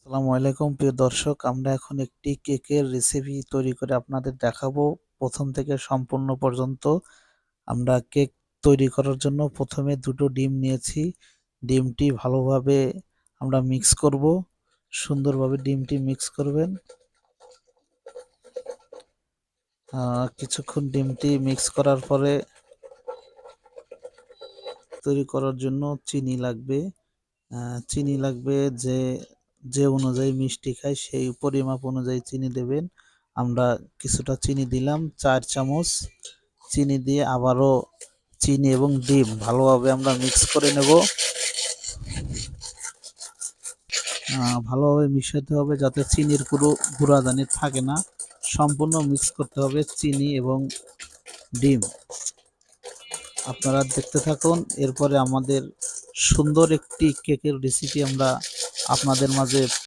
আসসালামু আলাইকুম প্রিয় দর্শক, আমরা এখন একটি কেকের রেসিপি তৈরি করে আপনাদের দেখাবো। প্রথম থেকে সম্পূর্ণ পর্যন্ত আমরা কেক তৈরি করার জন্য প্রথমে দুটো ডিম নিয়েছি। ডিমটি ভালোভাবে আমরা মিক্স করব। সুন্দরভাবে ডিমটি মিক্স করবেন। কিছুক্ষণ ডিমটি মিক্স করার পরে তৈরি করার জন্য চিনি লাগবে। চিনি লাগবে যে যে অনুযায়ী মিষ্টি খায় সেই পরিমাপ অনুযায়ী চিনি দেবেন। আমরা কিছুটা চিনি দিলাম, 4 চামচ চিনি দিয়ে আবারও চিনি এবং ডিম ভালোভাবে আমরা মিক্স করে নেব। ভালোভাবে মিশাতে হবে যাতে চিনির কোনো গুঁড়াদানি থাকে না। সম্পূর্ণ মিক্স করতে হবে চিনি এবং ডিম। আপনারা দেখতে থাকুন। এরপরে আমাদের সুন্দর একটি কেকের রেসিপি আমরা আপনাদের মাঝে